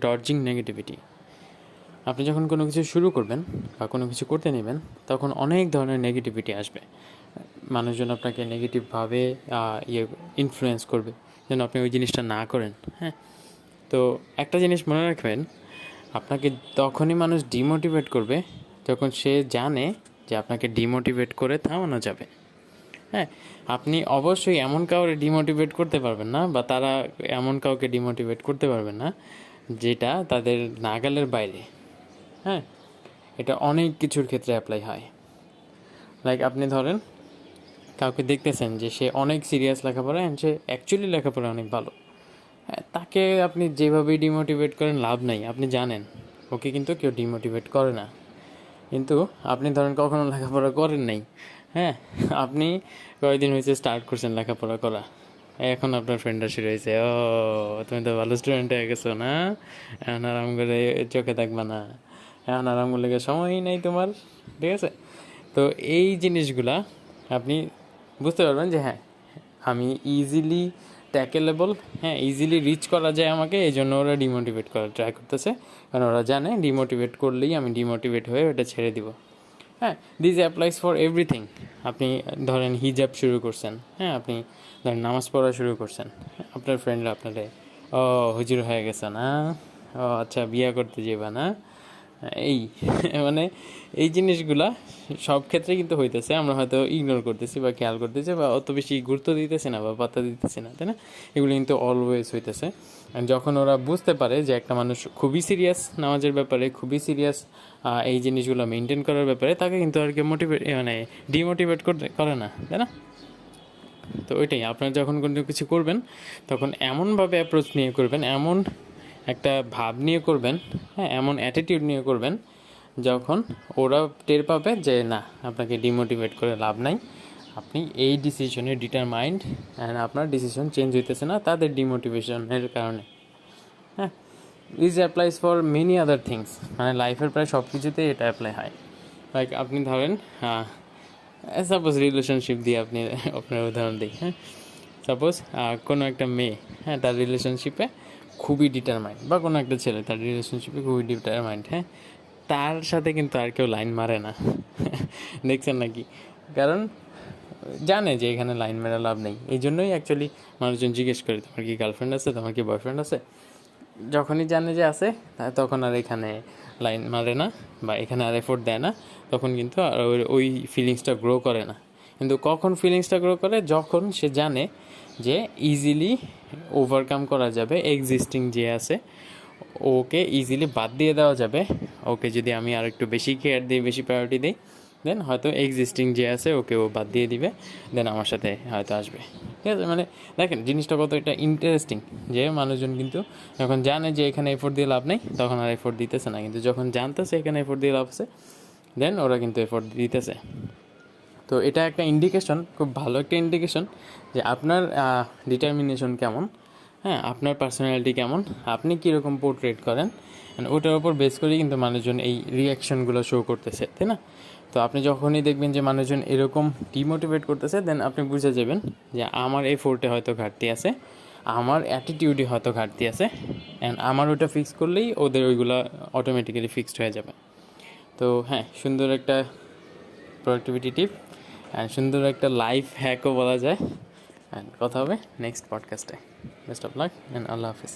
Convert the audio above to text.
Dodging negativity. আপনি যখন কোনো কিছু শুরু করবেন বা কোনো কিছু করতে নেবেন, তখন অনেক ধরনের নেগেটিভিটি আসবে। মানুষজন আপনাকে নেগেটিভভাবে ইনফ্লুয়েন্স করবে যেন আপনি ওই জিনিসটা না করেন। হ্যাঁ, তো একটা জিনিস মনে রাখবেন, আপনাকে তখনই মানুষ ডিমোটিভেট করবে যখন সে জানে যে আপনাকে ডিমোটিভেট করে থামানো যাবে। হ্যাঁ, আপনি অবশ্যই এমন কাউকে ডিমোটিভেট করতে পারবেন না, বা তারা এমন কাউকে ডিমোটিভেট করতে পারবেন না যেটা তাদের নাগালের বাইরে। হ্যাঁ, এটা অনেক কিছুর ক্ষেত্রে অ্যাপ্লাই হয়। লাইক আপনি ধরেন কাউকে দেখতেছেন যে সে অনেক সিরিয়াস লেখাপড়া, অ্যান্ড সে অ্যাকচুয়ালি লেখাপড়া অনেক ভালো। হ্যাঁ, তাকে আপনি যেভাবেই ডিমোটিভেট করেন লাভ নাই। আপনি জানেন ওকে কিন্তু কেউ ডিমোটিভেট করে না। কিন্তু আপনি ধরেন কখনো লেখাপড়া করেন নাই। হ্যাঁ, আপনি কয়েকদিন হয়েছে স্টার্ট করছেন লেখাপড়া করা, এখন আপনার ফ্রেন্ডরা শুরু হয়েছে, ও তুমি তো ভালো স্টুডেন্ট হয়ে গেছো না, এখন আরাম করে চোখে থাকবা না, এখন আরাম করলে সময়ই নেই তোমার। ঠিক আছে, তো এই জিনিসগুলা আপনি বুঝতে পারবেন যে হ্যাঁ, আমি ইজিলি ট্যাকেলেবল, হ্যাঁ ইজিলি রিচ করা যায় আমাকে, এই জন্য ওরা ডিমোটিভেট করার ট্রাই করতেছে, কারণ ওরা জানে ডিমোটিভেট করলেই আমি ডিমোটিভেট হয়ে ওটা ছেড়ে দিব। হ্যাঁ, দিস অ্যাপ্লাইজ ফর এভরিথিং। আপনি ধরেন হিজাব শুরু করছেন, হ্যাঁ আপনি ধরেন নামাজ পড়া শুরু করছেন, আপনার ফ্রেন্ডরা আপনারে, ও হুজুর হয়ে গেছে না, ও আচ্ছা বিয়া করতে যাবা না, এই মানে এই জিনিসগুলা সব ক্ষেত্রে কিন্তু হইতেছে, আমরা হয়তো ইগনোর করতেছি বা খেয়াল করতেছি বা অত বেশি গুরুত্ব দিতেছি না বা পাত্তা দিতেছি না, তাই না? এগুলো কিন্তু অলওয়েজ হইতেছে। আর যখন ওরা বুঝতে পারে যে একটা মানুষ খুবই সিরিয়াস নামাজের ব্যাপারে, খুবই সিরিয়াস এই জিনিসগুলো মেনটেন করার ব্যাপারে, তাকে কিন্তু আর কি ডিমোটিভেট করে না, তাই না? তো ওইটাই, আপনার যখন কোনো কিছু করবেন তখন এমনভাবে অ্যাপ্রোচ নিয়ে করবেন, এমন একটা ভাব নিয়ে করবেন, হ্যাঁ এমন অ্যাটিটিউড নিয়ে করবেন, যখন ওরা টের পাবে যে না, আপনাকে ডিমোটিভেট করে লাভ নাই, আপনি এই ডিসিশনে ডিটারমাইন্ড, অ্যান্ড আপনার ডিসিশন চেঞ্জ হইতেছে না তাদের ডিমোটিভেশনের কারণে। হ্যাঁ, this applies for many other things, মানে লাইফের প্রায় সব কিছুতেই এটা অ্যাপ্লাই হয়। লাইক আপনি ধরেন সাপোজ রিলেশনশিপ দিয়ে আপনি আপনার উদাহরণ দিই। হ্যাঁ, সাপোজ কোনো একটা মেয়ে, হ্যাঁ তার রিলেশনশিপে খুবই ডিটারমাইন্ড, বা কোনো একটা ছেলে তার রিলেশনশিপে খুবই ডিটারমাইন্ড, হ্যাঁ তার সাথে কিন্তু আর কেউ লাইন মারে না। দেখছেন নাকি? কারণ জানে যে এখানে লাইন মেরা লাভ নেই। এই জন্যই অ্যাকচুয়ালি মানুষজন জিজ্ঞেস করে, তোমার কি গার্লফ্রেন্ড আছে, তোমার কি বয়ফ্রেন্ড আছে? যখনই জানে যে আছে, তখন আর এখানে লাইন মারে না বা এখানে আর এফোর্ট দেয় না, তখন কিন্তু আর ওই ফিলিংসটা গ্রো করে না। কিন্তু কখন ফিলিংসটা গ্রো করে? যখন সে জানে যে ইজিলি ওভারকাম করা যাবে, এক্সিস্টিং যে আছে ওকে ইজিলি বাদ দিয়ে দেওয়া যাবে। ওকে যদি আমি আর একটু বেশি কেয়ার দিই, বেশি প্রায়োরিটি দিই, দেন হয়তো এক্সিস্টিং যে আছে ওকে ও বাদ দিয়ে দিবে, দেন আমার সাথে হয়তো আসবে। ঠিক আছে, মানে দেখেন জিনিসটা কত এটা ইন্টারেস্টিং, যে মানুষজন কিন্তু যখন জানে যে এখানে এফোর্ট দিয়ে লাভ নেই, তখন আর এফোর্ট দিতেছে না, কিন্তু যখন জানতেছে এখানে এফোর্ট দিয়ে লাভ আছে, দেন ওরা কিন্তু এফোর্ট দিতেছে। তো এটা একটা ইন্ডিকেশন, খুব ভালো একটা ইন্ডিকেশন যে আপনার ডিটারমিনেশন কেমন, হ্যাঁ আপনার পার্সোনালিটি কেমন, আপনি কীরকম পোর্ট্রেট করেন, ওটার ওপর বেস করেই কিন্তু মানুষজন এই রিয়াকশনগুলো শো করতেছে, তাই না? তো আপনি যখনই দেখবেন যে মানুষজন এরকম ডিমোটিভেট করতেছে, দেন আপনি বুঝে যাবেন যে আমার এফোর্টে হয়তো ঘাটতি আছে, আমার অ্যাটিটিউডে হয়তো ঘাটতি আছে, অ্যান্ড আমার ওটা ফিক্স করলেই ওদের ওইগুলো অটোমেটিক্যালি ফিক্সড হয়ে যাবে। তো হ্যাঁ, সুন্দর একটা প্রোডাক্টিভিটি টিপ অ্যান্ড সুন্দর একটা লাইফ হ্যাকও বলা যায়। অ্যান্ড কথা হবে নেক্সট পডকাস্টে। বেস্ট অফ লাক অ্যান্ড আল্লাহ হাফিজ।